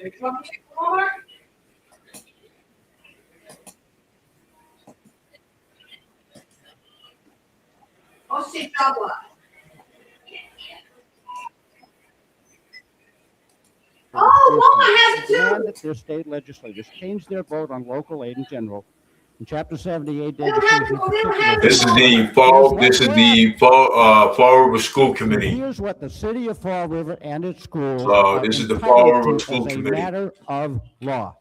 Demand that their state legislators change their vote on local aid in general. In Chapter 78, education in particular. This is the Fall River School Committee. Here's what the city of Fall River and its schools So are this is the Fall entitled River to School as a Committee. matter of law.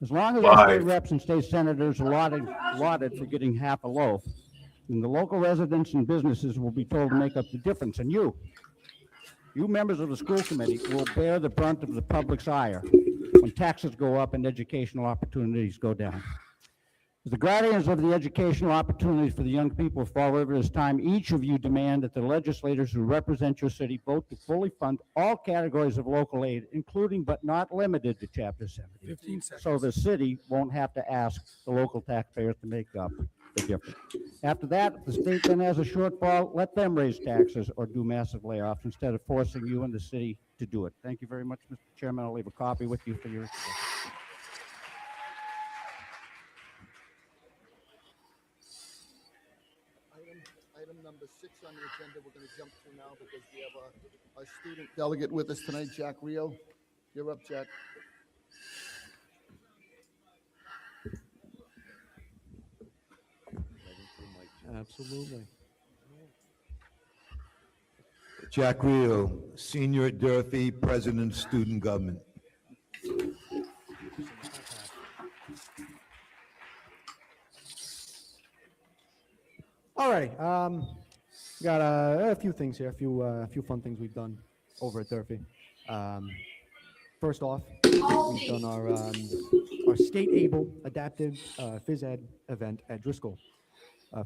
As long as our state Live. reps and state senators are lauded for getting half a loaf, then the local residents and businesses will be told to make up the difference. And you members of the school committee, will bear the brunt of the public's ire when taxes go up and educational opportunities go down. As the guardians of the educational opportunities for the young people of Fall River, it's time each of you demand that the legislators who represent your city vote to fully fund all categories of local aid, including but not limited to Chapter 70. 15 seconds. So the city won't have to ask the local taxpayers to make up the difference. After that, if the state then has a shortfall, let them raise taxes or do massive layoffs instead of forcing you and the city to do it. Thank you very much, Mr. Chairman. I'll leave a copy with you for your information. Item number 6 on the agenda, we're going to jump to now because we have a student delegate with us tonight, Jack Rio. You're up, Jack. Absolutely. Jack Rio, Senior at Durfee, President of Student Government. All right, got a few things here, a few fun things we've done over at Durfee. First off, we've done our state able adaptive phys ed event at Driscoll.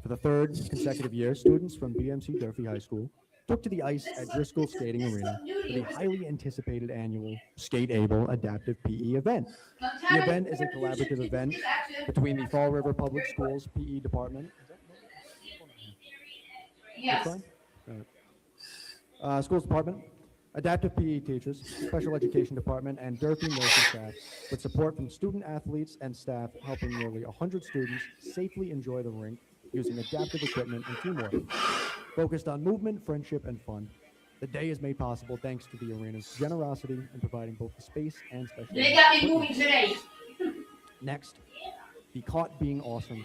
For the third consecutive year, students from BMC Durfee High School took to the ice at Driscoll Skating Arena for the highly anticipated annual Skate Able Adaptive PE event. The event is a collaborative event between the Fall River Public Schools PE department. Yes. Schools department, adaptive PE teachers, special education department, and Durfee nursing staff, with support from student athletes and staff helping nearly 100 students safely enjoy the rink using adaptive equipment and teamwork. Focused on movement, friendship, and fun, the day is made possible thanks to the arena's generosity in providing both the space and special They got me moving today. Next, the Caught Being Awesome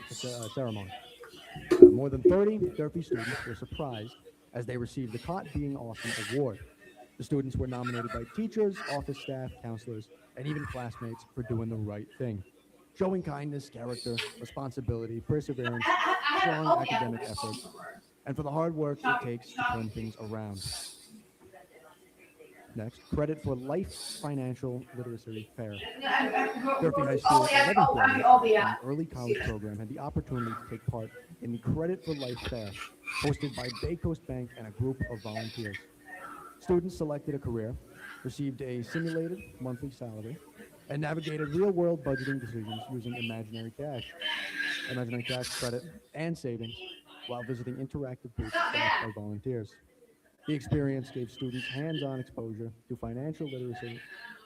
ceremony. More than 30 Durfee students were surprised as they received the Caught Being Awesome award. The students were nominated by teachers, office staff, counselors, and even classmates for doing the right thing, showing kindness, character, responsibility, perseverance, strong academic effort, and for the hard work it takes to turn things around. Next, credit for Life Financial Literacy Fair. Durfee High School's 11th grade and early college program had the opportunity to take part in the Credit for Life Fair, hosted by Bay Coast Bank and a group of volunteers. Students selected a career, received a simulated monthly salary, and navigated real-world budgeting decisions using imaginary cash credit, and savings while visiting interactive booths staffed by volunteers. The experience gave students hands-on exposure to financial literacy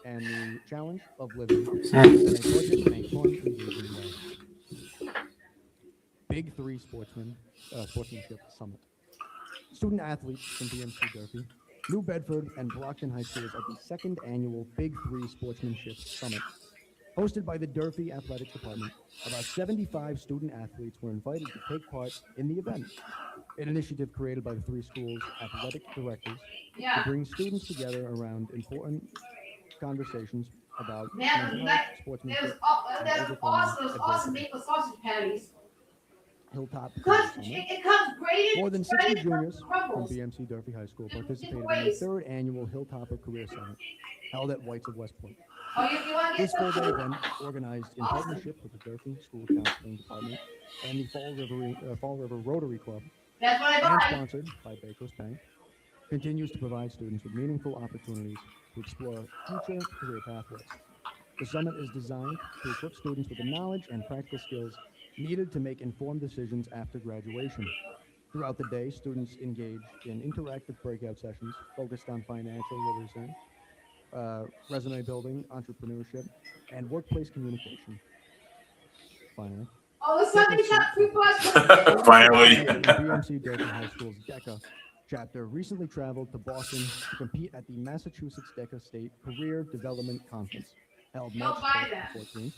and the challenge of living within a budget in a fun, engaging way. Big 3 Sportsmanship Summit. Student athletes from BMC Durfee, New Bedford, and Brockton High Schools at the 2nd annual Big 3 Sportsmanship Summit. Hosted by the Durfee Athletics Department, about 75 student athletes were invited to take part in the event, an initiative created by the 3 schools' athletic directors to bring students together around important conversations about mental health, sportsmanship, and overcoming adversity. Sausage patties. Hilltop It comes grated. More than 60 juniors from BMC Durfee High School participated in the 3rd annual Hilltopper Career Summit held at Whites of West Point. Oh, you want to This get full-day event, organized in partnership with the Durfee School Counseling Department and the Fall River Rotary Club, That's what I and buy. sponsored by Bay Coast Bank, continues to provide students with meaningful opportunities to explore future career pathways. The summit is designed to equip students with the knowledge and practical skills needed to make informed decisions after graduation. Throughout the day, students engage in interactive breakout sessions focused on financial literacy, resume building, entrepreneurship, and workplace communication. Finally, Oh, somebody DECA got free bus. students Finally. in BMC Durfee High School's DECA chapter recently traveled to Boston to compete at the Massachusetts DECA State Career Development Conference, held March Don't buy 12th that. to 14th.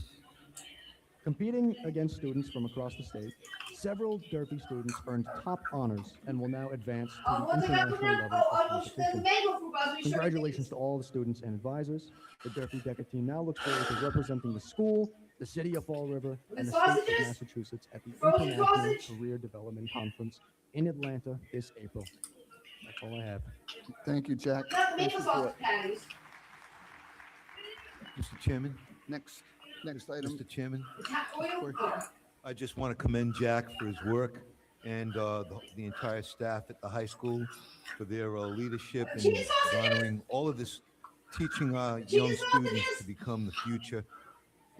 Competing against students from across the state, several Durfee students earned top honors and will now advance to the Once I got international level of the competition. mango fruit bus, we should. Congratulations to all the students and advisors. The Durfee DECA team now looks forward to representing the school, the city of Fall River, and the state of sausages? Massachusetts at the Frozen International sausage? Career Development Conference in Atlanta this April. That's all I have. Thank you, Jack. Not the Nice maple sausage report. patties. Mr. Chairman, Next item. Mr. Chairman, It's hot oil. Oh. I just want to commend Jack for his work and the entire staff at the high school for their leadership and Cheese sausages? honoring all of this, teaching our young Cheese students sausages? to become the future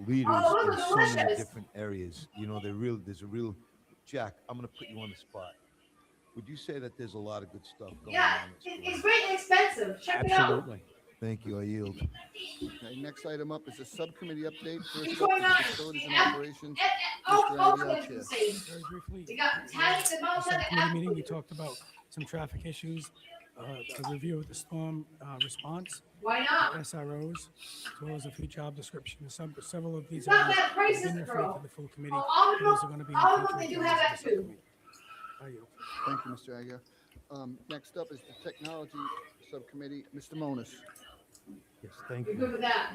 leaders Oh, in those are so many delicious. different areas. You know, there's a real, Jack, I'm going to put you on the spot. Would you say that there's a lot of good stuff going Yeah, on at school? it's great and expensive. Check it out. Absolutely. Thank you, I yield. Okay, next item up is a subcommittee update. What's First up going is on? facilities and operations. Oh, Mr. oh, Aguilar, it's Chair. insane. Very briefly. We got tanks and the mountains and subcommittee meeting, we apples. talked about some traffic issues, a review of the storm response, Why not? SROs, as well as a few job descriptions. Several of these It's not areas bad have prices, been referred girl. to the full committee. Oh, and those are going to be in Olive future Oil, they do agendas have of that the too. subcommittee. I yield. Thank you, Mr. Aguirre. Next up is the technology subcommittee. Mr. Monas. Yes, thank You're you. good with that.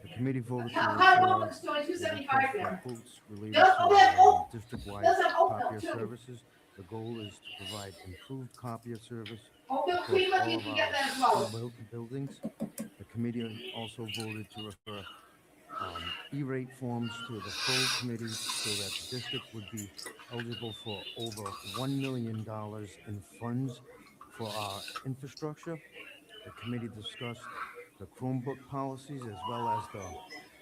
The committee voted to How refer long is the $22.75 request now? for quotes related Those- oh, that- to oh, district-wide those have oat milk, copier too. services. The goal is to provide improved copier service Oh, milk across cream, look, all you of can get our that as well. school buildings. The committee also voted to refer E-rate forms to the full committee so that the district would be eligible for over $1 million in funds for our infrastructure. The committee discussed the Chromebook policies as well as the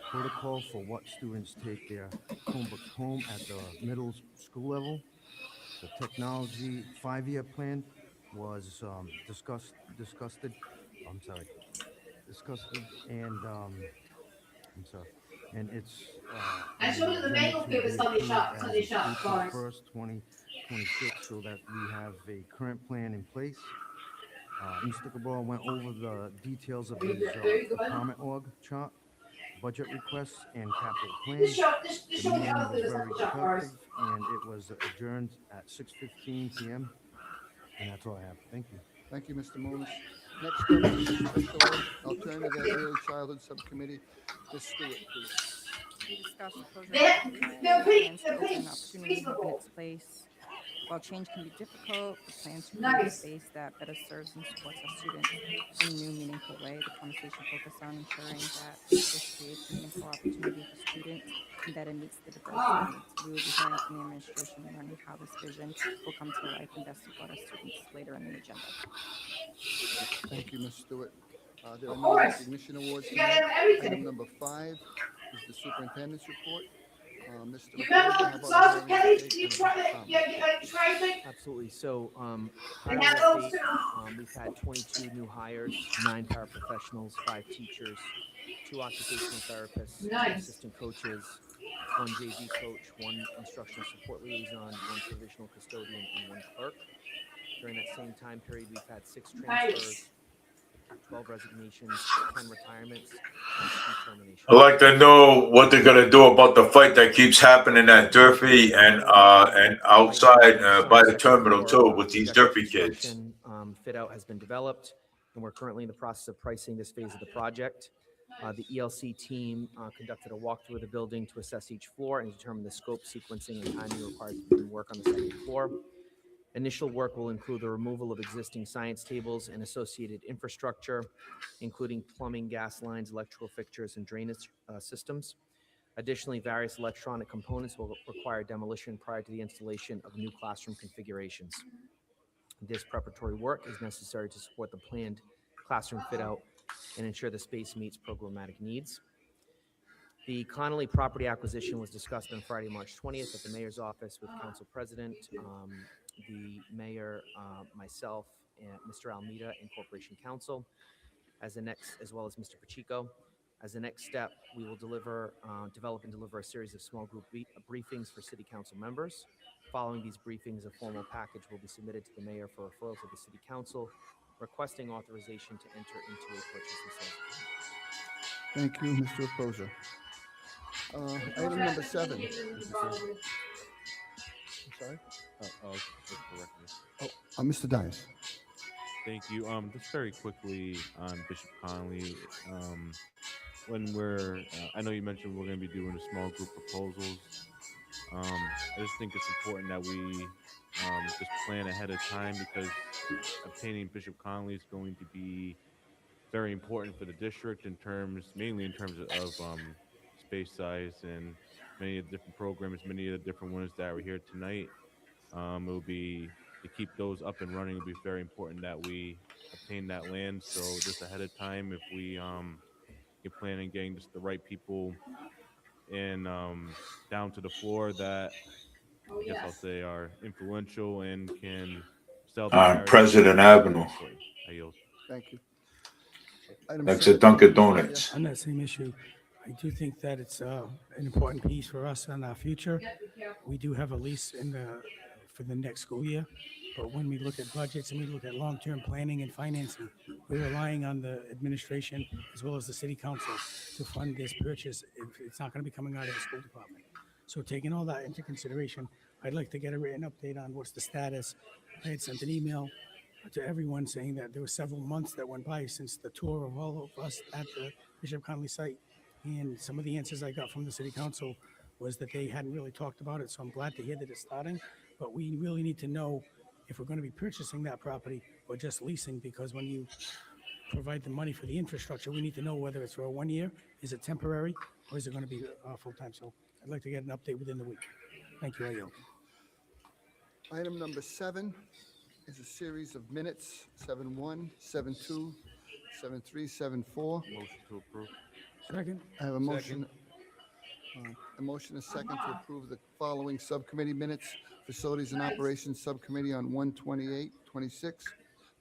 protocol for what students take their Chromebooks home at the middle school level. The technology 5-year plan was discussed and it's I showed you the mango to flavor be Sunday approved shop, as Sunday of shop, April bars. 1st, 2026, so that we have a current plan in place. Mr. Cabral went over the details of his Very good. department org chart, budget requests, and capital This plans. show, this The show me meeting how to was do this very Sunday shop bars. productive, and it was adjourned at 6:15 p.m. And that's all I have. Thank you. Thank you, Mr. Monas. Next up is the special ed alternative and early childhood subcommittee. Ms. Stewart, please. We discussed the closure They're- of the plan, they're pretty- plans to they're pretty open opportunity in reasonable. its place. While change can be difficult, the plans to create a Nice. space that better serves and supports our students in a new, meaningful way. The conversation focused on ensuring that this creates meaningful opportunity for students and that it meets the diverse needs. We will be hearing from the administration and learning how this vision will come to life and best support our students later in the agenda. Thank you, Ms. Stewart. There are Of no course. recognition awards You gotta tonight. have everything. Item number 5 is the superintendent's report. Mr. You remember McCarthy, how the about sausage a patties? update You and a try, comment? you try it? Absolutely. So, And at have our those state, too. we've had 22 new hires, 9 paraprofessionals, 5 teachers, 2 occupational therapists, 2 Nice. assistant coaches, 1 JV coach, 1 instructional support liaison, 1 provisional custodian, and 1 clerk. During that same time period, we've had 6 transfers, 12 resignations, 10 retirements, and 2 terminations. I'd like to know what they're gonna do about the fight that keeps happening at Durfee and outside by the terminal too with these Durfee kids. Fit out has been developed, and we're currently in the process of pricing this phase of the project. The ELC team conducted a walkthrough of the building to assess each floor and determine the scope, sequencing, and timing required to begin work on the second floor. Initial work will include the removal of existing science tables and associated infrastructure, including plumbing, gas lines, electrical fixtures, and drainage systems. Additionally, various electronic components will require demolition prior to the installation of new classroom configurations. This preparatory work is necessary to support the planned classroom fit-out and ensure the space meets programmatic needs. The Connolly property acquisition was discussed on Friday, March 20th at the mayor's office with council president, the mayor, myself, and Mr. Almeida, and corporation counsel. as the next, as well as Mr. Pacheco. As the next step, we will develop and deliver a series of small group briefings for city council members. Following these briefings, a formal package will be submitted to the mayor for referral to the city council, requesting authorization to enter into a purchase and sales agreement. Thank you, Mr. Reposa. Item number 7. I'm sorry? Just correcting it. Mr. Dias. Thank you. Just very quickly on Bishop Connolly. When I know you mentioned we're going to be doing a small group proposals. I just think it's important that we just plan ahead of time because obtaining Bishop Connolly is going to be very important for the district mainly in terms of space size and many of the different programs, many of the different ones that are here tonight. It will be to keep those up and running. It will be very important that we obtain that land. So just ahead of time, if we can plan on getting just the right people in down to the floor that I guess I'll say are influential and can sell the On area. President Avenue, I yield. Thank you. Item next to 7, Dunkin' Mr. Donuts. On that same issue, I do think that it's an important piece for us in our future. We do have a lease for the next school year, but when we look at budgets and we look at long-term planning and financing, we're relying on the administration as well as the city council to fund this purchase. It's not going to be coming out of the school department. So taking all that into consideration, I'd like to get a written update on what's the status. I had sent an email to everyone saying that there were several months that went by since the tour of all of us at the Bishop Connolly site. And some of the answers I got from the city council was that they hadn't really talked about it. So I'm glad to hear that it's starting, but we really need to know if we're going to be purchasing that property or just leasing, because when you provide the money for the infrastructure, we need to know whether it's for a 1 year, is it temporary, or is it going to be full-time? So I'd like to get an update within the week. Thank you, I yield. Item number 7 is a series of minutes, 7-1, 7-2, 7-3, 7-4. Motion to approve. Second. I have a motion. A motion is second to approve the following subcommittee minutes. Facilities and Operations Subcommittee on 1/28/26.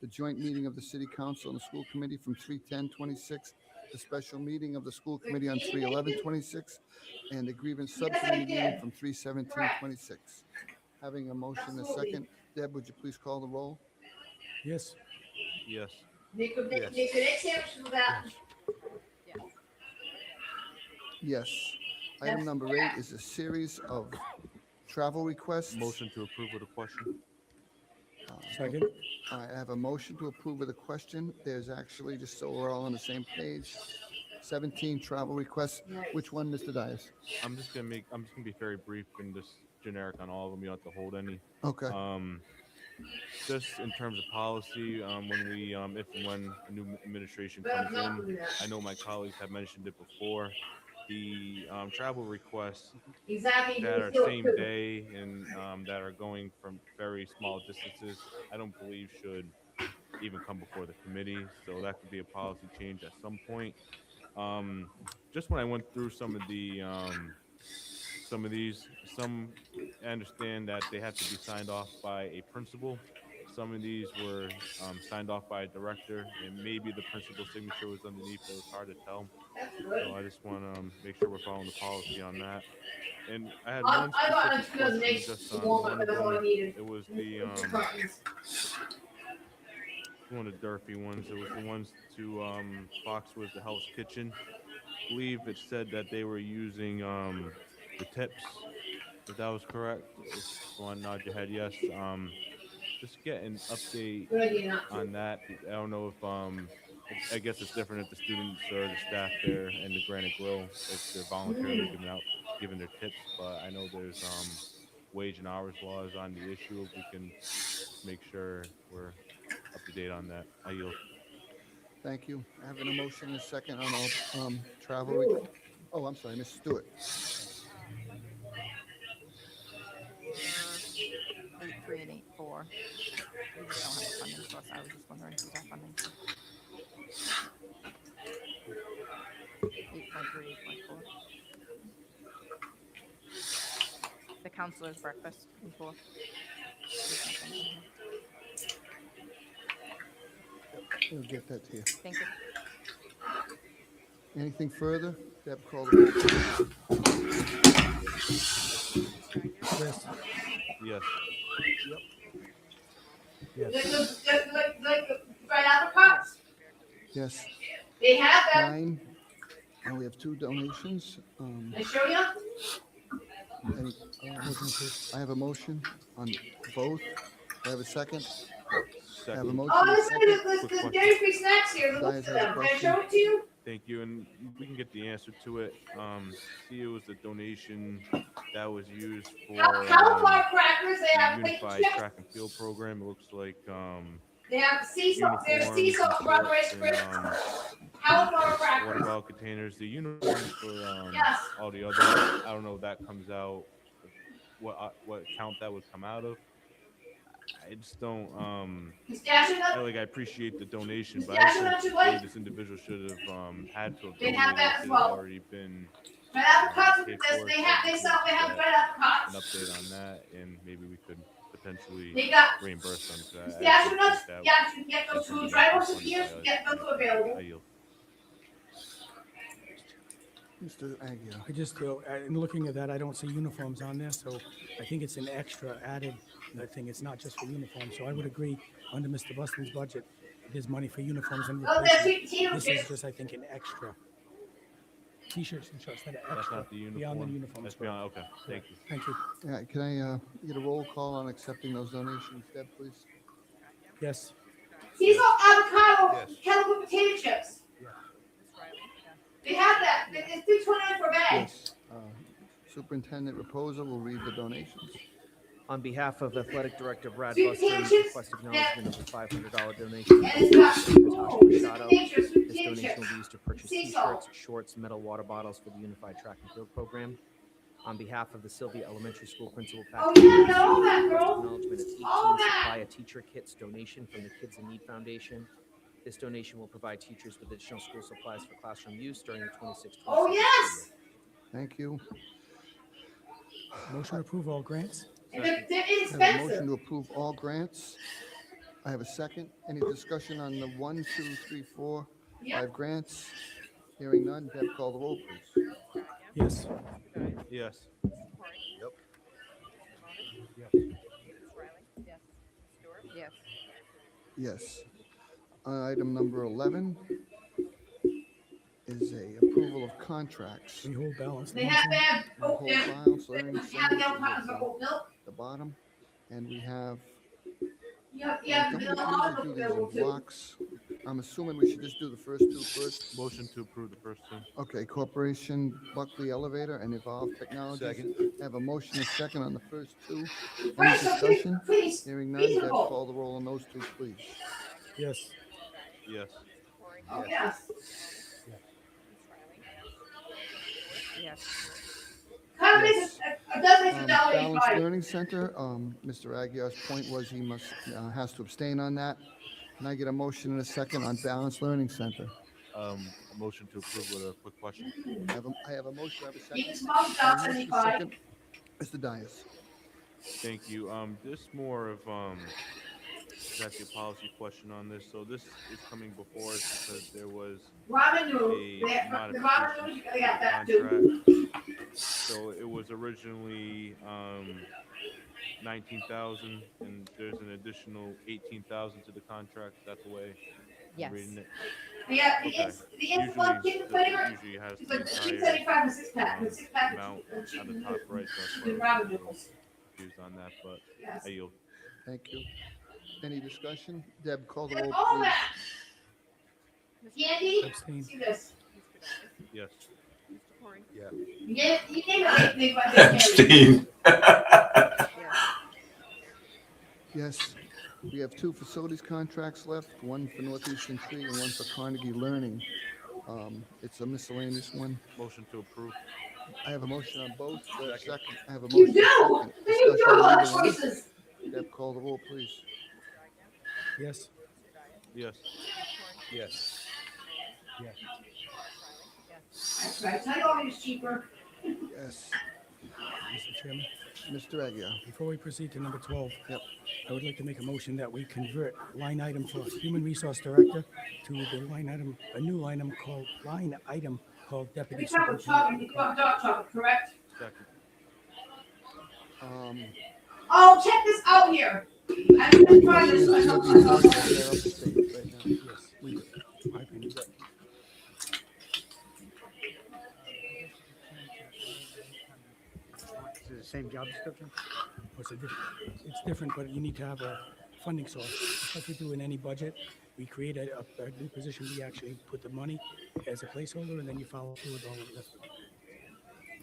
The joint meeting of the City Council and the School Committee from 3/10/26. The special meeting of the School Committee on 3/11/26. And the grievance subcommittee meeting from 3/17/26. Having a motion and a second. Deb, would you please call the roll? Yes. Yes. Yes. Item number 8 is a series of travel requests. Motion to approve with a question. Second. I have a motion to approve with a question. There's actually, just so we're all on the same page, 17 travel requests. Which one, Mr. Dias? I'm just gonna be very brief and just generic on all of them. You don't have to hold any. Okay. Just in terms of policy, when we, if and when a new administration comes in, I know my colleagues have mentioned it before. The travel requests that are same day and that are going from very small distances, I don't believe should even come before the committee. So that could be a policy change at some point. Just when I went through some of these, I understand that they have to be signed off by a principal. Some of these were signed off by a director, and maybe the principal's signature was underneath. It was hard to tell. So I just want to make sure we're following the policy on that. And I had one specific question just on one of them. It was the one of the Durfee ones. It was the ones to Foxwoods, the Hell's Kitchen. I believe it said that they were using the tips. If that was correct, if you want to nod your head, yes. Just get an update on that. I don't know if I guess it's different if the students or the staff there in the Granite Grill, if they're voluntarily giving their tips. But I know there's wage and hours laws on the issue. If we can make sure we're up to date on that. I yield. Thank you. Having a motion and a second on all travel requests. Oh, I'm sorry, Mr. Stewart. 8.3 and 8.4. We just don't have a funding source. I was just wondering who got funding. 8.3, 8.4. The counselor's breakfast before. We'll get that to you. Thank you. Anything further? Deb, call the roll, please. Yes. Yes. Yes. Like fried apricots. Yes, They have them. 9, and we have 2 donations. I show you. Any, Motion approved. I have a motion on both. Do I have a second? I have a Second. motion Oh, and a listen second. to Quick the question. dairy-free snacks here. Look Dias at has a them. Can I question. show it to you? Thank you, and we can get the answer to it. See, it was the donation that was used for Cauliflower crackers. They the have bacon unified chips. track and field program. It looks like They have sea salt. There's sea uniforms salt, and rubber shirts crisps, and cauliflower water crackers. bottle containers. The uniforms for Yes. all the other. I don't know if that comes out. What account that would come out of? I just don't. Pistachio nut. I appreciate the donation, but Pistachio I nut, think you like? maybe this individual should have had to have They have donated. that It as should well. have already been Fried apricots. paid This, for, they so have. we They could sell. They have get fried an apricots. update on that, and maybe we could potentially They got reimburse them. 'Cause I pistachio think nuts. that Yeah, you can get those in terms foods of right that once a year. funding, Get those I available. yield. Mr. Aguirre. I just, in looking at that, I don't see uniforms on there, so I think it's an extra added thing. It's not just for uniforms. So I would agree, under Mr. Buston's budget, there's money for uniforms and Oh, that's replacement. potato This chips. is just, I think, an extra. T-shirts and shorts that are That's extra not the uniform. beyond the uniforms. That's beyond. Okay, thank you. Thank you. Yeah, can I get a roll call on accepting those donations, Deb, please? Yes. Sea salt, avocado, Yes. kettle with potato chips. They have that. It's $2.29 for a bag. Yes. Superintendent Reposa will read the donations. On behalf of Athletic Director Brad Sweet Buston, potato chips? request acknowledgement of a $500 donation. And it's got from Natasha sweet Machado. potato, sweet This potato donation will chips. be used to purchase Sea salt. t-shirts, shorts, metal water bottles for the Unified Track and Field Program. On behalf of the Sylvia Elementary School Principal Oh, Patrick, yeah, I got all that, request girl. acknowledgement of All 18 that. supply of teacher kits donation from the Kids in Need Foundation. This donation will provide teachers with additional school supplies for classroom use during the 26-27 Oh, school yes. year. Thank you. Motion to approve all grants? And they're I have a motion inexpensive. to approve all grants. I have a second. Any discussion on the 1, 2, 3, 4, Yeah. 5 grants? Hearing none, Deb, call the roll, please. Yes. Yes. Yes. Yes. Item number 11 is a approval of contracts. We hold balance. They have The whole files, learning they have centers no is pounds of at oat milk. the bottom. And we have, Yeah, don't we vanilla usually almond do these available in too. blocks? I'm assuming we should just do the first two first. Motion to approve the first two. Okay, Corporation Buckley Elevator and Evolve Technologies. Second. I have a motion and second on the first two. Any Right, so discussion? please, Hearing none, Deb, reasonable. call the roll on those two, please. Yes. Yes. Oh, yes. Yes. Kind of Yes. a dozen extra dollars Balanced buy. Learning Center, Mr. Aguirre's point was he must, has to abstain on that. Can I get a motion and a second on Balanced Learning Center? A motion to approve with a quick question. I have a motion, I have a second. Even small I stuff, have a motion, 75. second. Mr. Dias. Thank you. This more of that's a policy question on this. So this is coming before us because there was Ramen a noodles. The ramen modification noodles, to they got the that too. contract. So it was originally 19,000, and there's an additional 18,000 to the contract. Is that the way Yes. I'm reading it? Yeah, Okay. it's the infant chicken flavor. Usually has It's the like the entire 675 and 6-pack. The 6-pack amount of on chicken the top noodles. right. So that's Chicken why I was ramen noodles. confused on that, but Yes. I yield. Thank you. Any discussion? Deb, call the Look roll, at all please. that. Candy, Abstain. see this. Yes. Yeah. You name it, they buy candy. Epstein. Yes, we have two facilities contracts left, one for Northeastern Tree and one for Carnegie Learning. It's a miscellaneous one. Motion to approve. I have a motion on both. Do I have a second? I have a You motion. do. and a second. You do Discussion a on lot of either one. choices. Deb, call the roll, please. Yes. Yes. Yes. That's right. Tell you always cheaper. Yes, Mr. Chairman, Mr. Aguirre. before we proceed to number 12, Yep. I would like to make a motion that we convert line item for human resource director to the line item, a new line item called deputy Chocolate, superintendent. chocolate, dark chocolate, correct? Second. Oh, check this out here. I'm gonna try Motion this. is to the board to clear up the stage right now. Yes, we do. My opinion. Is it the same job description? It's different, but you need to have a funding source. Just like we do in any budget, we create a new position, we actually put the money as a placeholder, and then you follow through with all of the rest of it.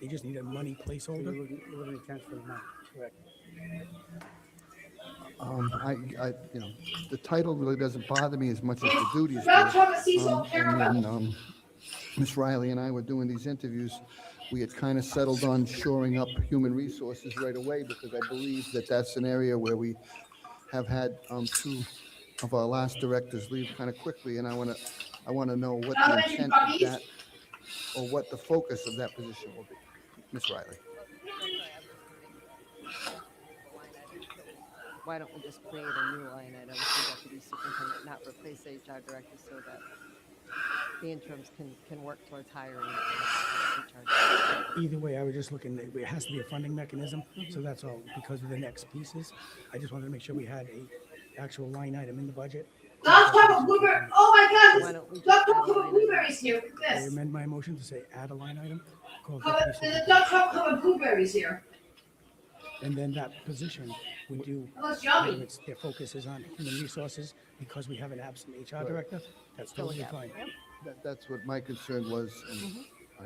They just need a money placeholder. You're looking to transfer the money. Correct. You know, the title really doesn't bother me as much as the duties do. Dark chocolate sea salt caramel. And when Ms. Riley and I were doing these interviews, we had kind of settled on shoring up human resources right away because I believe that that's an area where we have had two of our last directors leave kind of quickly, and I want to know what the intent of that or what the focus of that position will be. Ms. Riley. Why don't we just create a new line item for deputy superintendent, not replace HR director, so that the interims can work towards hiring HR director? Either way, I was just looking, it has to be a funding mechanism, so that's all, because of the next pieces. I just wanted to make sure we had a actual line item in the budget. Dark chocolate blueberry. Oh my Why God, don't we this dark just add a chocolate line blueberries here. Look at I this. amend my motion to say add a line item called There's deputy a superintendent. dark chocolate covered blueberries here. And then that position, we do, That looks whether yummy. it's, their focus is on human resources, because we have an absent HR director, that's Fill a totally gap. fine. That's what my concern was. And I,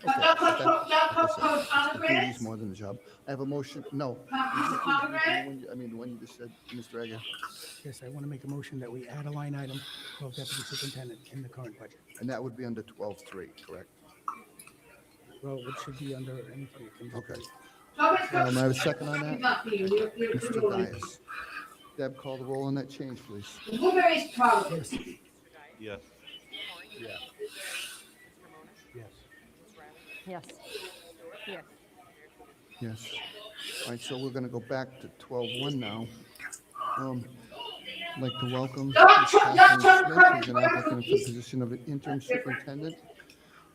Dark but chocolate covered it's the pomegranates. duties more than the job. I have a motion. No. Pomegranate. I mean, the one you just said, Mr. Aguirre. Yes, I want to make a motion that we add a line item called deputy superintendent in the current budget. And that would be under 12.3, correct? Well, it should be under anything. It can just Okay. be- Strawberries I have a second on that? Not Peter, we're Mr. doing Dias. Deb, call the roll on that change, please. the blueberries probably. Yes, Yes. Yes. Yes. Yes. Yes. All right, so we're going to go back to 12.1 now. I'd like to welcome Ms. Kathleen Smith, who's an applicant for the position of an interim superintendent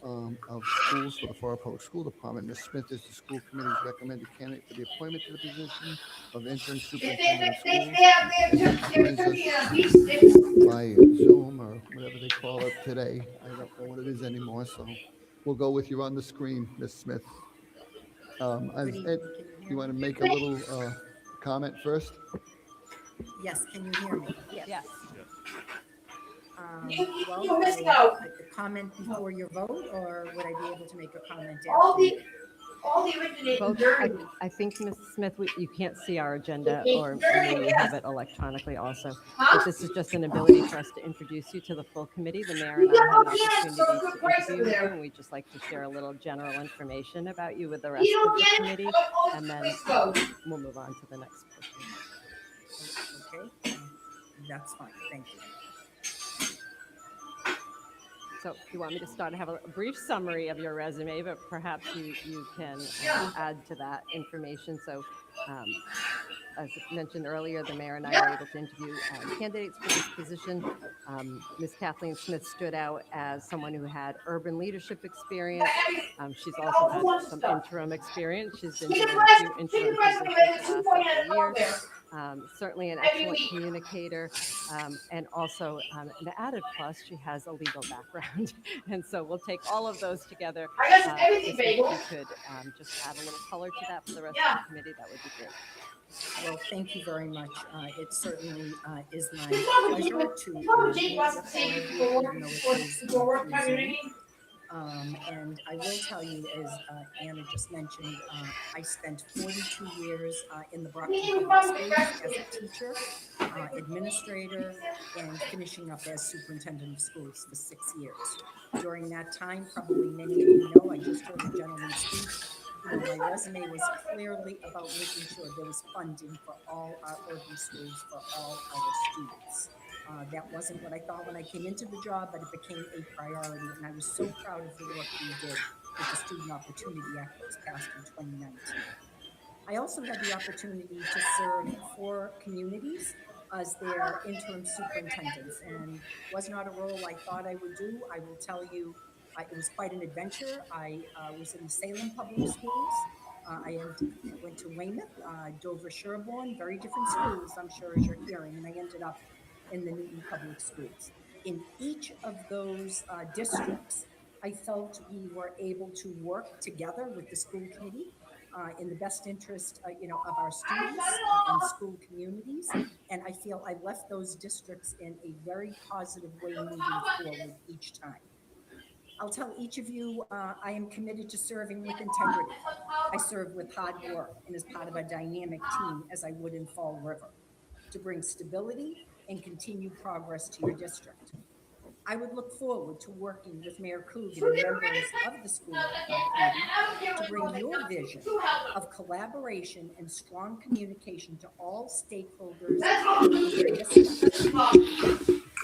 of schools for the Florida Public School Department. Ms. Smith is the school committee's recommended candidate for the appointment to the position of interim superintendent of schools. By Zoom or whatever they call it today. I don't know what it is anymore, so we'll go with you on the screen, Ms. Smith. Ed, you want to make a little comment first? Yes, can you hear me? Yes. Well, You missed I out. comment before your vote, or would I be able to make a comment All after? the originating Both, dirty. I think, Ms. Smith, you can't see our agenda, or maybe you have it electronically also. But this is just an ability for us to introduce you to the full committee. The mayor and I had an opportunity to interview you, and we'd just like to share a little general information about you with the rest You of don't the get it, committee, but all and the then praise goes. we'll move on to the next portion. Okay, that's fine, thank you. So if you want me to start, I have a brief summary of your resume, but perhaps you can add to that information. So as mentioned earlier, the mayor and I were able to interview candidates for this position. Ms. Kathleen Smith stood out as someone who had urban leadership experience. She's also had some interim experience. She's been doing a few interim positions the last couple of years. Certainly an excellent communicator, and also an added plus, she has a legal background. And so we'll take all of those together. I got some everything If bagel. you could just add a little color to that for the rest Yeah. of the committee, that would be great. Well, thank you very much. It certainly is my Probably pleasure to. probably Jake meet wants with to say all of before you, work, even though it before is, before work through time, you know what I Zoom. mean? And I will tell you, as Anna just mentioned, I spent 42 years in the Brockton Public Schools as a teacher, administrator, and finishing up as superintendent of schools for 6 years. During that time, probably many of you know, I just heard a gentleman speak. You know, my resume was clearly about making sure there was funding for all our urban schools, for all our students. That wasn't what I thought when I came into the job, but it became a priority, and I was so proud of the work we did with the Student Opportunity Act that was passed in 2019. I also had the opportunity to serve 4 communities as their interim superintendents, and was not a role I thought I would do. I will tell you, it was quite an adventure. I was in the Salem Public Schools. Went to Weymouth, Dover, Sherborne, very different schools, I'm sure, as you're hearing, and I ended up in the Newton Public Schools. In each of those districts, I felt we were able to work together with the school committee in the best interest, of our students and school communities. And I feel I left those districts in a very positive way moving forward each time. I'll tell each of you, I am committed to serving with integrity. I serve with hard work and as part of a dynamic team as I would in Fall River to bring stability and continued progress to your district. I would look forward to working with Mayor Coogan and members of the school committee to bring your vision of collaboration and strong communication to all stakeholders in your district.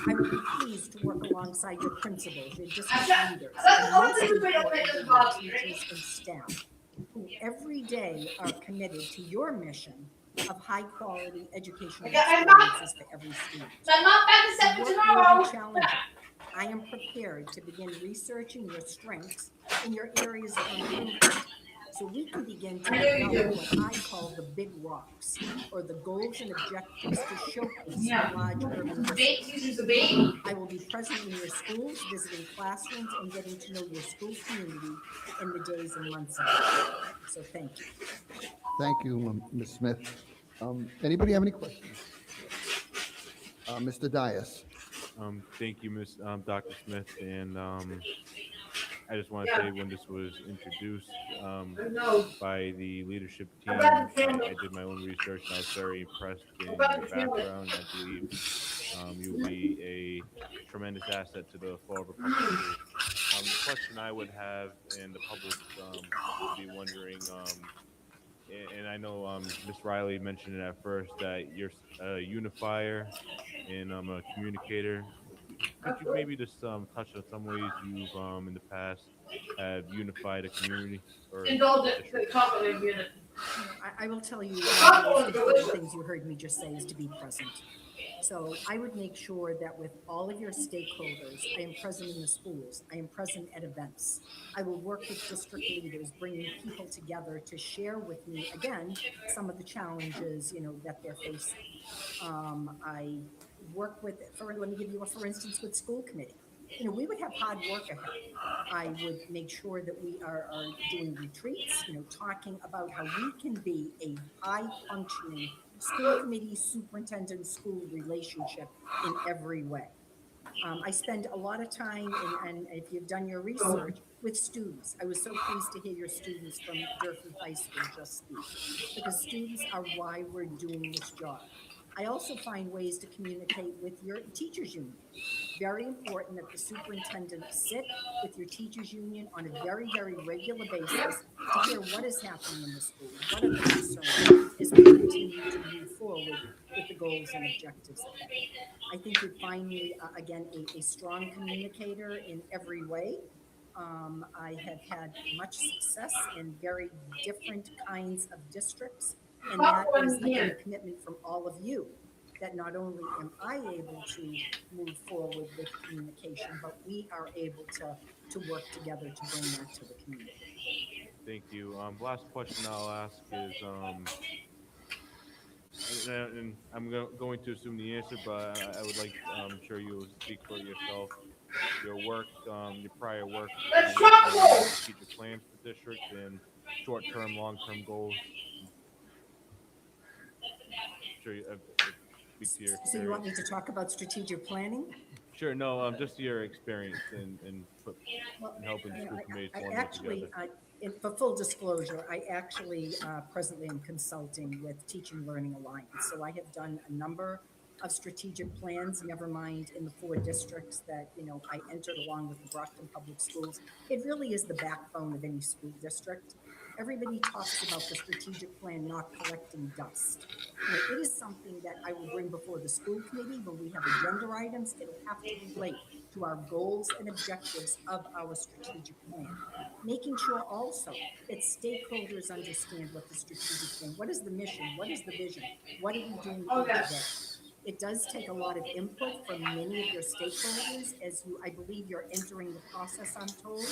I would be pleased to work alongside your principals, your district leaders, and most importantly, your teachers and staff, who every day are committed to your mission of high-quality educational experiences for every student. The work will be challenging. I am prepared to begin researching your strengths and your areas for improvement, so we can begin to develop what I call the big rocks, or the goals and objectives to showcase your large urban districts. I will be present in your schools, visiting classrooms, and getting to know your school community in the days and months ahead. So thank you. Thank you, Ms. Smith. Anybody have any questions? Mr. Dias. Thank you, Dr. Smith, and I just want to say when this was introduced by the leadership team, I did my own research and I was very impressed in your background. I believe you'll be a tremendous asset to the Fall River Public Schools. The question I would have, and the public would be wondering, and I know Ms. Riley mentioned it at first, that you're a unifier and a communicator. Could you maybe just touch on some ways you've in the past have unified a community or district? I will tell you, one of the most important things you heard me just say is to be present. So I would make sure that with all of your stakeholders, I am present in the schools, I am present at events. I will work with district leaders, bringing people together to share with me, again, some of the challenges, that they're facing. I work with, let me give you for instance, with school committee. We would have hard work ahead. I would make sure that we are doing retreats, talking about how we can be a high functioning school committee, superintendent, school relationship in every way. I spend a lot of time, and if you've done your research, with students. I was so pleased to hear your students from Durfee High School just speak, because students are why we're doing this job. I also find ways to communicate with your teachers union. Very important that the superintendent sit with your teachers union on a very, very regular basis to hear what is happening in the school, what are the concerns as we continue to move forward with the goals and objectives ahead. I think you'd find me, again, a strong communicator in every way. I have had much success in very different kinds of districts, and that is, again, a commitment from all of you, that not only am I able to move forward with communication, but we are able to work together to bring that to the community. Thank you. Last question I'll ask is, and I'm going to assume the answer, but I would like, I'm sure you'll speak for yourself. Your work, your prior work, working on strategic plans for district and short-term, long-term goals. I'm sure you speak to your experience. So you want me to talk about strategic planning? Sure. No, just your experience in helping the school committees formulate together. For full disclosure, I actually presently am consulting with Teaching Learning Alliance. So I have done a number of strategic plans, never mind in the 4 districts that, I entered along with the Brockton Public Schools. It really is the backbone of any school district. everybody talks about the strategic plan not collecting dust. You know, it is something that I will bring before the school committee when we have agenda items. It'll have to relate to our goals and objectives of our strategic plan. Making sure also that stakeholders understand what the strategic plan, what is the mission, what is the vision, what are we doing each day? It does take a lot of input from many of your stakeholders as you, I believe you're entering the process, I'm told,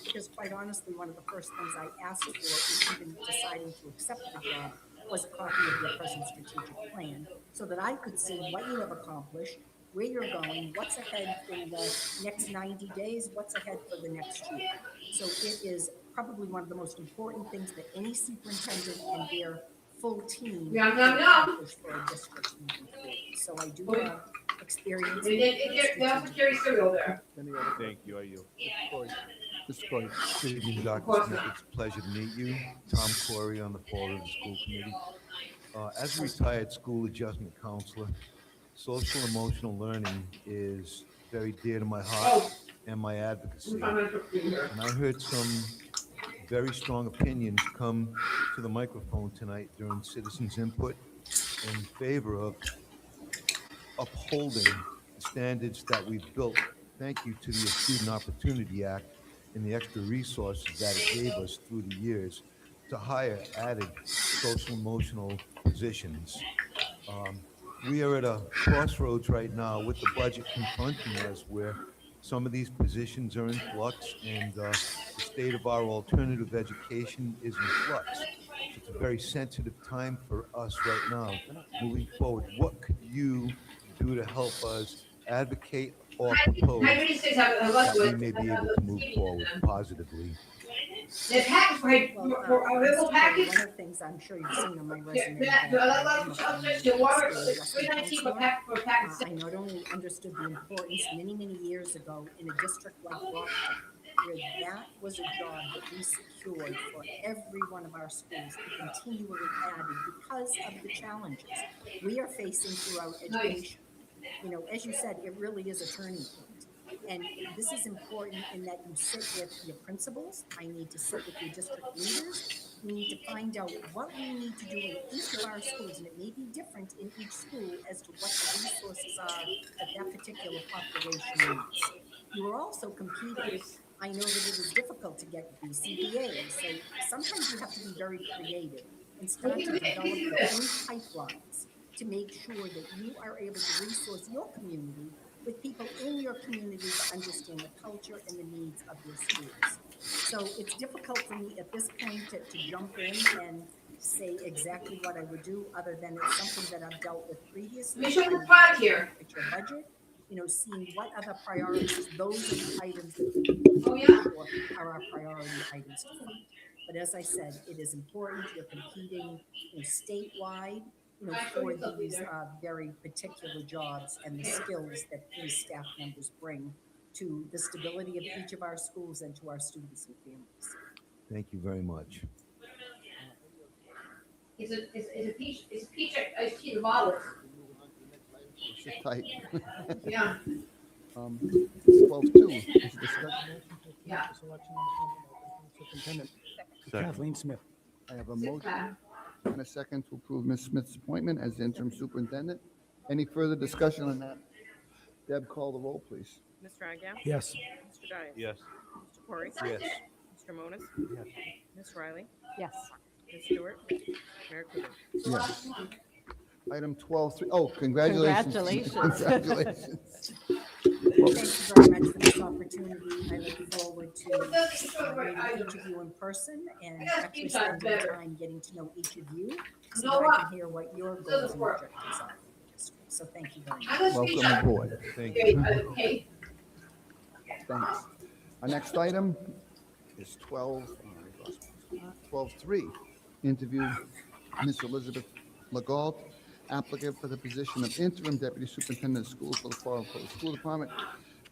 because quite honestly, one of the first things I asked for in even deciding to accept the job was a copy of your present strategic plan so that I could see what you have accomplished, where you're going, what's ahead in the next 90 days, what's ahead for the next year. So it is probably one of the most important things that any superintendent and their full team can accomplish for a district moving forward. So I do have experience. Cafeteria cereal there. Thank you. I yield. Mr. Corey. Good evening, Dr. Smith. It's a pleasure to meet you. Tom Corey on the Fall River School Committee. As a retired school adjustment counselor, social emotional learning is very dear to my heart and my advocacy. And I heard some very strong opinions come to the microphone tonight during citizens' input in favor of upholding the standards that we've built. Thank you to the Student Opportunity Act and the extra resources that it gave us through the years to hire added social emotional positions. We are at a crossroads right now with the budget confronting us where some of these positions are in flux and the state of our alternative education is in flux. So it's a very sensitive time for us right now. Moving forward, what could you do to help us advocate or propose that we may be able to move forward positively? The package for a little package. One of the things I'm sure you've seen on my resume. I not only understood the importance many years ago in a district like Brockton, where that was a job that we secured for every one of our schools and continually added because of the challenges we are facing throughout education. You know, as you said, it really is a turning point. And this is important in that you sit with your principals. I need to sit with your district leaders. We need to find out what we need to do in each of our schools, and it may be different in each school as to what the resources are that that particular population needs. You are also competing. I know that it is difficult to get BCBAs, so sometimes you have to be very creative and start to develop your own pipelines to make sure that you are able to resource your community with people in your community to understand the culture and the needs of your schools. So it's difficult for me at this point to jump in and say exactly what I would do, other than it's something that I've dealt with previously. We should provide here. At your budget, you know, seeing what other priorities, those are the items that are our priority items to fund. But as I said, it is important. You're competing, you know, statewide, you know, for these very particular jobs and the skills that these staff members bring to the stability of each of our schools and to our students and families. Thank you very much. It's a peach iced tea bottle. Sit tight. Yeah. 12-2, is discussion. Yeah. Selection of the superintendent. Second. Kathleen Smith. I have a motion and a second to approve Ms. Smith's appointment as interim superintendent. Any further discussion on that? Deb, call the roll, please. Mr. Agia? Yes. Mr. Dias? Yes. Mr. Corey? Yes. Mr. Monas? Yes. Ms. Riley? Yes. Ms. Stewart? Mayor Coogan? Yes. Item 12-3, oh, congratulations. Congratulations. Congratulations. Thank you very much for this opportunity. I look forward to meeting each of you in person and actually spending time getting to know each of you so that I can hear what your goals and objectives are for the district. So thank you very much. Welcome aboard. Thank you. Thanks. Our next item is 12-3. Interview Ms. Elizabeth Legault, applicant for the position of interim deputy superintendent of schools for the Fall River School Department.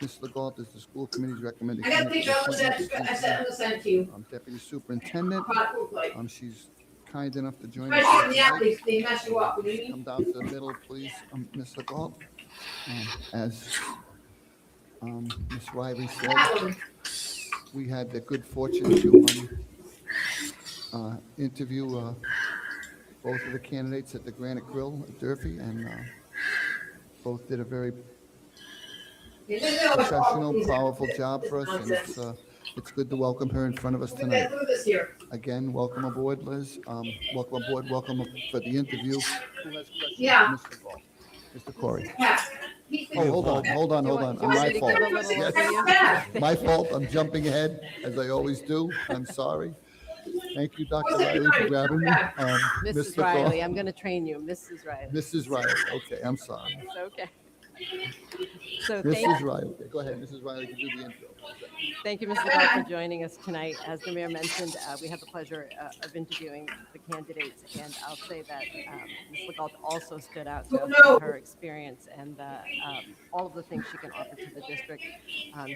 Ms. Legault is the school committee's recommended. I got a picture. I sent to you. Deputy superintendent. She's kind enough to join us. Especially in the tonight. athletes, they mess you up. You know? Come down to the middle, please, Ms. Legault. As Ms. Riley said, we had the good fortune to interview both of the candidates at the Granite Grill at Durfee, and both did a very professional, powerful job for us, and it's good to welcome her in front of us tonight. Again, welcome aboard, Liz. Welcome aboard, welcome for the interview. Who has questions for Mr. Paul? Mr. Corey? Oh, hold on. Do you want My me to fault. give a little Yes. overview? My fault. I'm jumping ahead, as I always do. I'm sorry. Thank you, Dr. Riley, for grabbing me. Mrs. Mr. Paul? Riley, I'm going to train you, Mrs. Riley. Mrs. Riley, okay, I'm sorry. It's okay. So thank Mrs. Riley, okay, go ahead, Mrs. Riley, you can do the intro. Thank you, Mr. Bell, for joining us tonight. As the mayor mentioned, we had the pleasure of interviewing the candidates, and I'll say that Ms. Legault also stood out to us with her experience and all of the things she can offer to the district.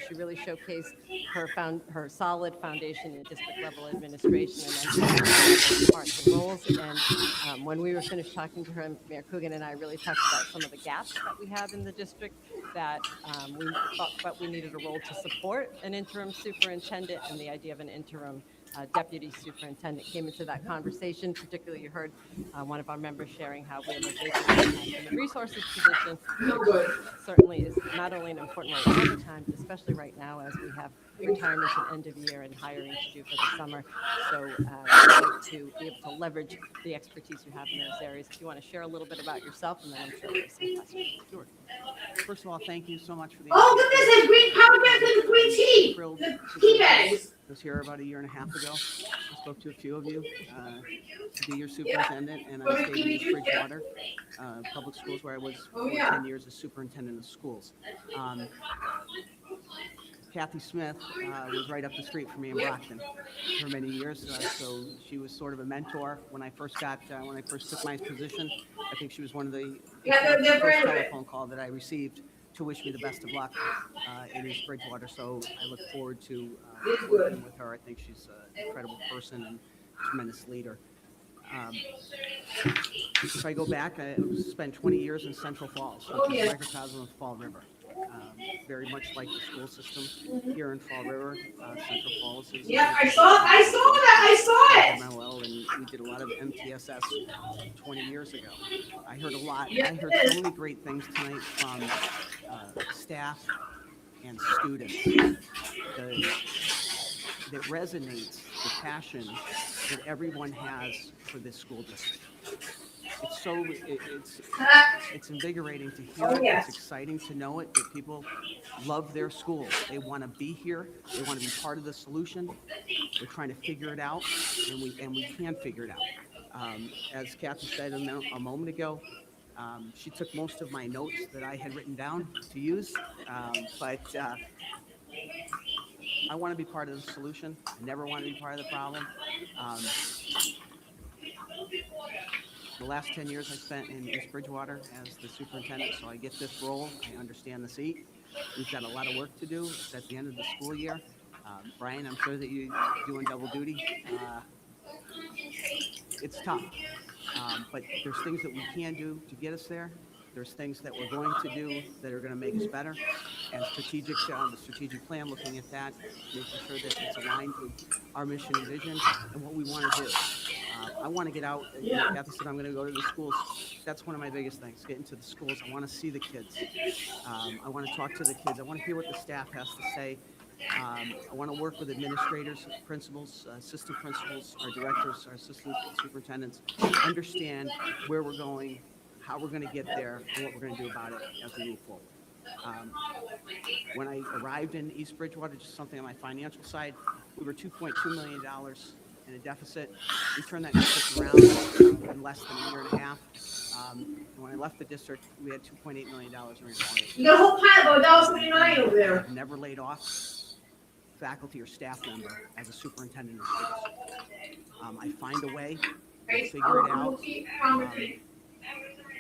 She really showcased her solid foundation in district-level administration and parts and roles. And when we were finished talking to her, Mayor Coogan and I really talked about some of the gaps that we have in the district that we thought we needed a role to support an interim superintendent, and the idea of an interim deputy superintendent came into that conversation. Particularly, you heard one of our members sharing how we have a vacancy in the resources position, which certainly is not only an important role all the time, but especially right now as we have retirements and end of year and hiring to do for the summer. So we'd like to be able to leverage the expertise you have in those areas. If you want to share a little bit about yourself, and then I'm sure there's some questions. Sure. First of all, thank you so much for the. Oh, look at this, green pomegranate and green tea. Thrilled The to tea be here. bags. I was here about a year and a half ago. I spoke to a few of you to be your superintendent, and I stayed in East Bridgewater Public Schools, where I was for 10 years as superintendent of schools. Kathy Smith was right up the street from me in Brockton for many years, so she was sort of a mentor when I first took my position. I think she was one of the first telephone call that I received to wish me the best of luck in East Bridgewater. So I look forward to working with her. I think she's an incredible person and tremendous leader. If I go back, I spent 20 years in Central Falls, which is a microcosm of Fall River. Very much like the school system here in Fall River. Central Falls is. Yeah, I saw it. MLL, and we did a lot of MTSS 20 years ago. I heard a lot. I heard so many great things tonight from staff and students. That resonates the passion that everyone has for this school district. It's so it's invigorating to hear it. It's exciting to know it, that people love their schools. They want to be here. They want to be part of the solution. We're trying to figure it out, and we can figure it out. As Kathy said a moment ago, she took most of my notes that I had written down to use, but I want to be part of the solution. I never want to be part of the problem. The last 10 years I spent in East Bridgewater as the superintendent, so I get this role. I understand the seat. We've got a lot of work to do. It's at the end of the school year. Brian, I'm sure that you're doing double duty. It's tough, but there's things that we can do to get us there. There's things that we're going to do that are going to make us better. And the strategic plan, looking at that, making sure that it's aligned with our mission and vision and what we want to do. I want to get out. Kathy said I'm going to go to the schools. That's one of my biggest things, get into the schools. I want to see the kids. I want to talk to the kids. I want to hear what the staff has to say. I want to work with administrators, principals, assistant principals, our directors, our assistant superintendents, understand where we're going, how we're going to get there, and what we're going to do about it as we move forward. When I arrived in East Bridgewater, just something on my financial side, we were $2.2 million in a deficit. We turned that district around in less than a year and a half. When I left the district, we had $2.8 million in revolving. You got a whole pile of $1.29 over there. I've never laid off faculty or staff member as a superintendent of schools. I find a way, I figure it out.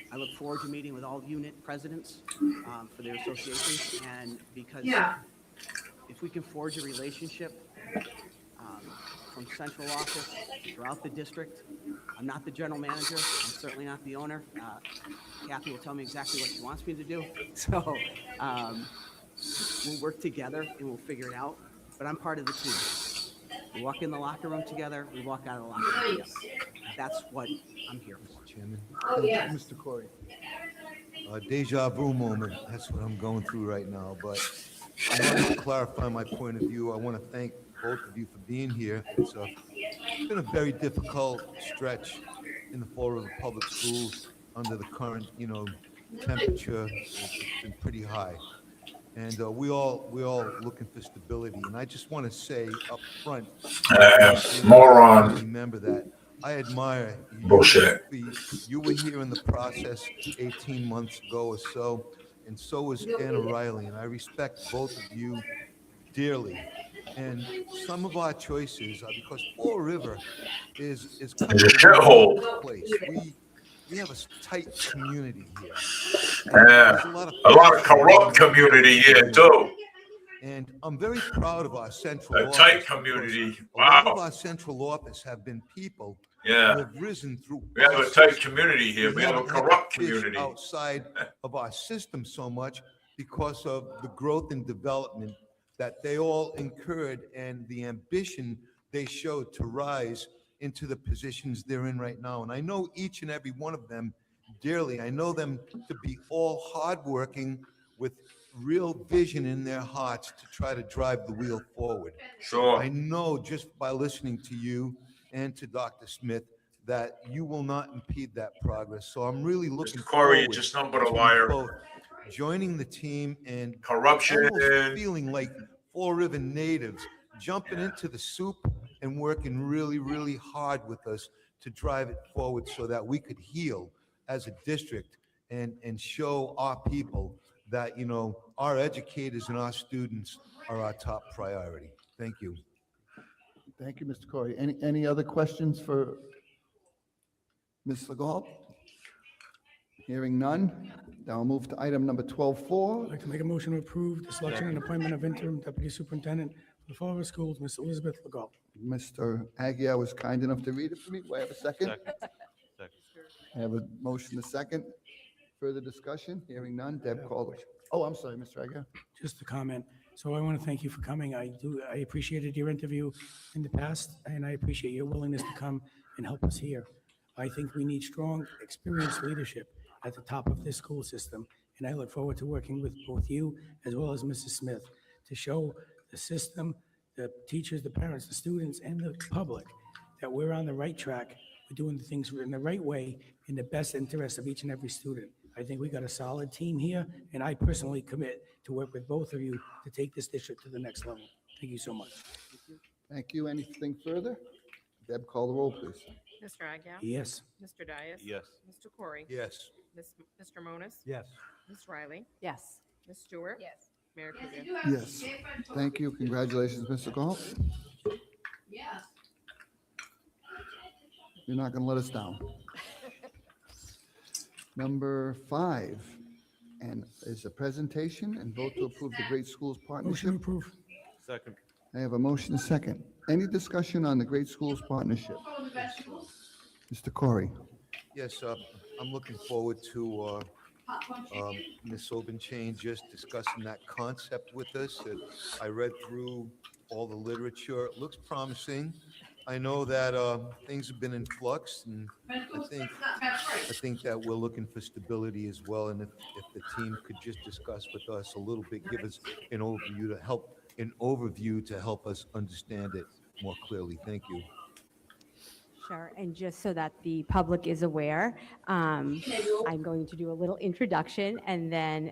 I look forward to meeting with all unit presidents for their associations, and because if we can forge a relationship from central office throughout the district, I'm not the general manager, I'm certainly not the owner. Kathy will tell me exactly what she wants me to do, so we'll work together and we'll figure it out, but I'm part of the team. We walk in the locker room together, we walk out of the locker room together. That's what I'm here for. Chairman, Mr. Corey. Deja vu moment, that's what I'm going through right now, but in order to clarify my point of view, I want to thank both of you for being here. It's been a very difficult stretch in the Fall River Public Schools under the current, temperature. It's been pretty high. And we all looking for stability. And I just want to say up front, as a Moron. committee member, that I admire you. Bullshit. You were here in the process 18 months ago or so, and so was Anna Riley, and I respect both of you dearly. And some of our choices are because Fall River is kind It's of a a unique shithole. place. We have a tight community here. Yeah. There's a lot A lot of passion corrupt in our community here too. And I'm very proud of our central A office. tight because community. A lot of Wow. our central office have been people Yeah. who have risen through. We have our a tight system. community here. We have a haven't had to corrupt fish community. outside of our system so much because of the growth and development that they all incurred and the ambition they showed to rise into the positions they're in right now. And I know each and every one of them dearly. I know them to be all hardworking with real vision in their hearts to try to drive the wheel forward. Sure. I know just by listening to you and to Dr. Smith that you will not impede that progress. So I'm really looking Mr. Corey, you're forward just nothing but a to liar. both joining the team and Corruption. almost feeling like Fall River natives jumping into the soup and working really, really hard with us to drive it forward so that we could heal as a district and show our people that, our educators and our students are our top priority. Thank you. Thank you, Mr. Corey. Any other questions for Ms. Legault? Hearing none. Now we'll move to item number 12.4. I'd like to make a motion to approve the selection and appointment of interim deputy superintendent for the Fall River Schools, Ms. Elizabeth Legault. Mr. Aguirre was kind enough to read it for me. Do I have a second? Second. I have a motion, a second. Further discussion? Hearing none. Deb, call the. Oh, I'm sorry, Mr. Aguirre. Just a comment. So I want to thank you for coming. I appreciated your interview in the past, and I appreciate your willingness to come and help us here. I think we need strong, experienced leadership at the top of this school system, and I look forward to working with both you as well as Mrs. Smith to show the system, the teachers, the parents, the students, and the public that we're on the right track. We're doing the things in the right way in the best interest of each and every student. I think we got a solid team here, and I personally commit to work with both of you to take this district to the next level. Thank you so much. Thank you. Anything further? Deb, call the roll, please. Mr. Agia? Yes. Mr. Dias? Yes. Mr. Corey? Yes. Mr. Monas? Yes. Ms. Riley? Yes. Ms. Stewart? Yes. Mayor Coogan? Yes. Thank you. Congratulations, Mr. Galt. Yes. You're not going to let us down. Number 5, and is a presentation and vote to approve the Great Schools Motion Partnership. approved. Second. I have a motion, a second. Any discussion on the Great Schools Partnership? Mr. Corey? Yes, I'm looking forward to Ms. Obenchain just discussing that concept with us. I read through all the literature. It looks promising. I know that things have been in flux, and I think that we're looking for stability as well. And if the team could just discuss with us a little bit, give us an overview to help us understand it more clearly. Thank you. Sure, and just so that the public is aware, I'm going to do a little introduction, and then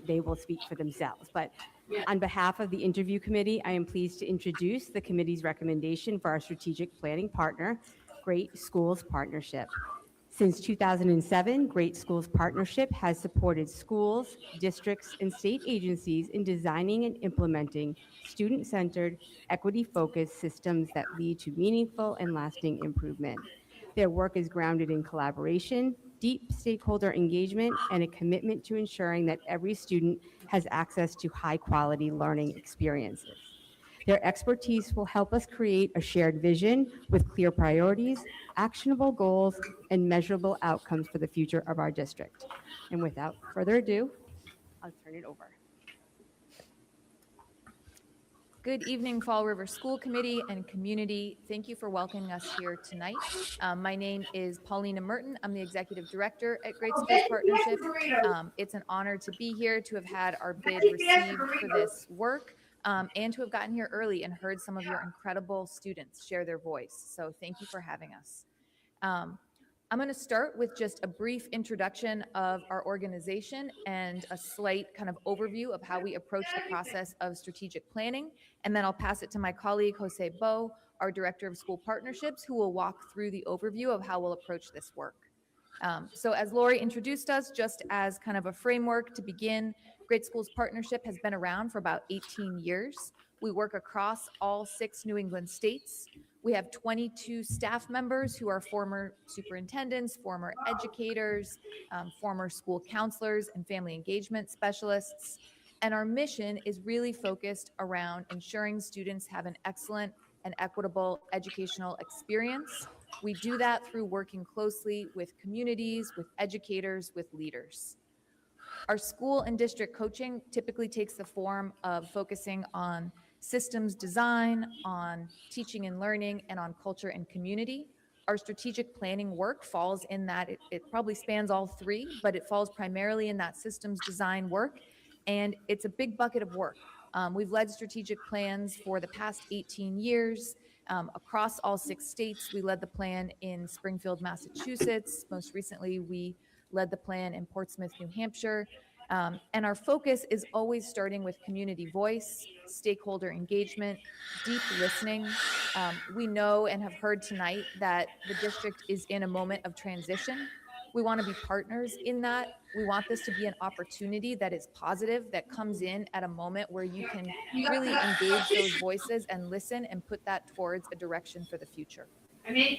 they will speak for themselves. But on behalf of the interview committee, I am pleased to introduce the committee's recommendation for our strategic planning partner, Great Schools Partnership. Since 2007, Great Schools Partnership has supported schools, districts, and state agencies in designing and implementing student-centered, equity-focused systems that lead to meaningful and lasting improvement. Their work is grounded in collaboration, deep stakeholder engagement, and a commitment to ensuring that every student has access to high-quality learning experiences. Their expertise will help us create a shared vision with clear priorities, actionable goals, and measurable outcomes for the future of our district. And without further ado, I'll turn it over. Good evening, Fall River School Committee and community. Thank you for welcoming us here tonight. My name is Paulina Merton. I'm the Executive Director at Great Schools Partnership. It's an honor to be here, to have had our bid received for this work, and to have gotten here early and heard some of your incredible students share their voice. So thank you for having us. I'm going to start with just a brief introduction of our organization and a slight kind of overview of how we approach the process of strategic planning. And then I'll pass it to my colleague, Jose Bo, our Director of School Partnerships, who will walk through the overview of how we'll approach this work. So as Lori introduced us, just as kind of a framework to begin, Great Schools Partnership has been around for about 18 years. We work across all 6 New England states. We have 22 staff members who are former superintendents, former educators, former school counselors, and family engagement specialists. And our mission is really focused around ensuring students have an excellent and equitable educational experience. We do that through working closely with communities, with educators, with leaders. Our school and district coaching typically takes the form of focusing on systems design, on teaching and learning, and on culture and community. Our strategic planning work falls in that, it probably spans all 3, but it falls primarily in that systems design work, and it's a big bucket of work. We've led strategic plans for the past 18 years across all 6 states. We led the plan in Springfield, Massachusetts. Most recently, we led the plan in Portsmouth, New Hampshire. And our focus is always starting with community voice, stakeholder engagement, deep listening. We know and have heard tonight that the district is in a moment of transition. We want to be partners in that. We want this to be an opportunity that is positive, that comes in at a moment where you can really engage those voices and listen and put that towards a direction for the future.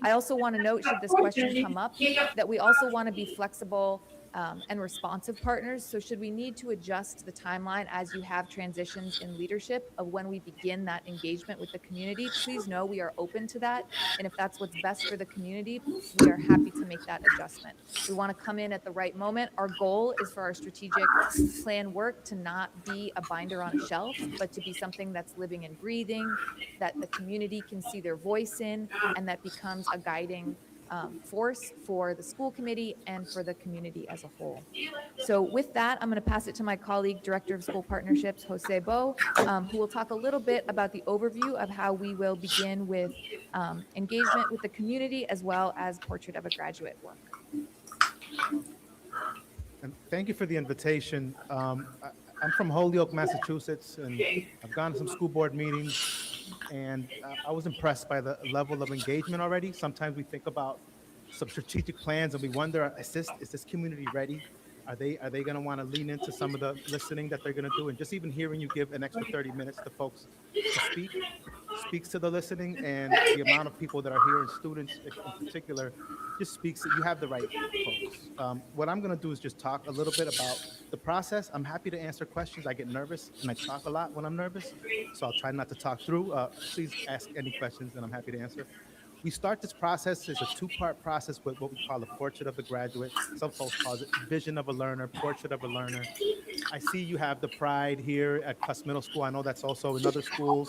I also want to note, should this question come up, that we also want to be flexible and responsive partners. So should we need to adjust the timeline as you have transitions in leadership of when we begin that engagement with the community, please know we are open to that. And if that's what's best for the community, we are happy to make that adjustment. We want to come in at the right moment. Our goal is for our strategic plan work to not be a binder on a shelf, but to be something that's living and breathing, that the community can see their voice in, and that becomes a guiding force for the school committee and for the community as a whole. So with that, I'm going to pass it to my colleague, Director of School Partnerships, Jose Bo, who will talk a little bit about the overview of how we will begin with engagement with the community as well as Portrait of a Graduate work. And thank you for the invitation. I'm from Holyoke, Massachusetts, and I've gone to some school board meetings, and I was impressed by the level of engagement already. Sometimes we think about some strategic plans and we wonder, is this community ready? Are they going to want to lean into some of the listening that they're going to do? And just even hearing you give an extra 30 minutes to folks to speak speaks to the listening, and the amount of people that are here and students in particular just speaks that you have the right folks. What I'm going to do is just talk a little bit about the process. I'm happy to answer questions. I get nervous and I talk a lot when I'm nervous, so I'll try not to talk through. Please ask any questions and I'm happy to answer. We start this process. It's a 2-part process with what we call a portrait of the graduate. Some folks call it vision of a learner, portrait of a learner. I see you have the pride here at Cuss Middle School. I know that's also in other schools.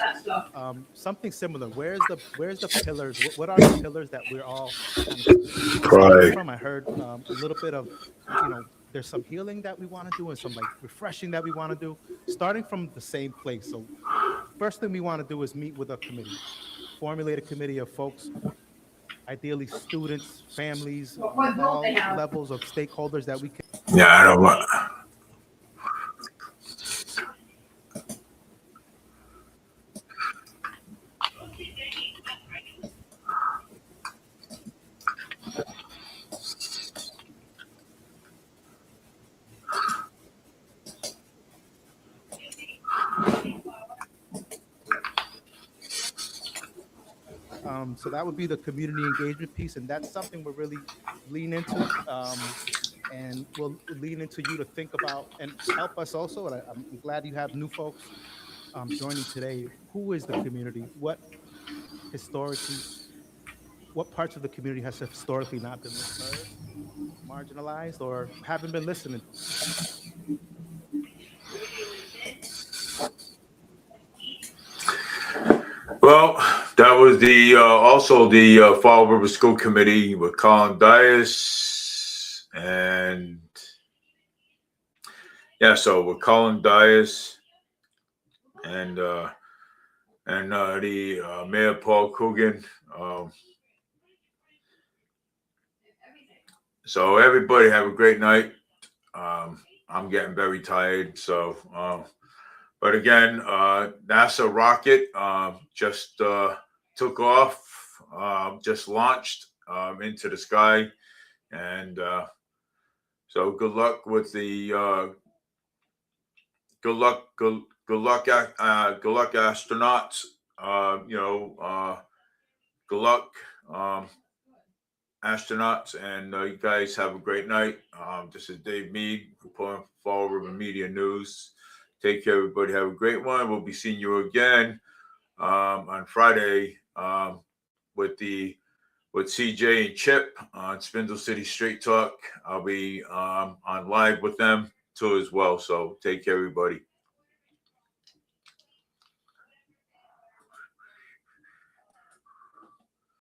Something similar. Where's the pillars? What are the pillars that we're all kind of starting from? I heard a little bit of, there's some healing that we want to do and some like refreshing that we want to do, starting from the same place. So first thing we want to do is meet with a committee. Formulate a committee of folks, ideally students, families, all levels of stakeholders that we can. Yeah, I don't want. So that would be the community engagement piece, and that's something we're really lean into, and we'll lean into you to think about and help us also. And I'm glad you have new folks joining today. Who is the community? What parts of the community has historically not been heard, marginalized, or haven't been listening? was the also the Fall River School Committee with Colin Dias and so with Colin Dias and the Mayor Paul Coogan. So everybody have a great night. I'm getting very tired, so but again, NASA rocket just took off, just launched into the sky, and so good luck with the good luck astronauts. Good luck astronauts, and you guys have a great night. This is Dave Mead reporting for Fall River Media News. Take care, everybody. Have a great one. We'll be seeing you again on Friday with CJ and Chip on Spindle City Straight Talk. I'll be on live with them too as well. So take care, everybody.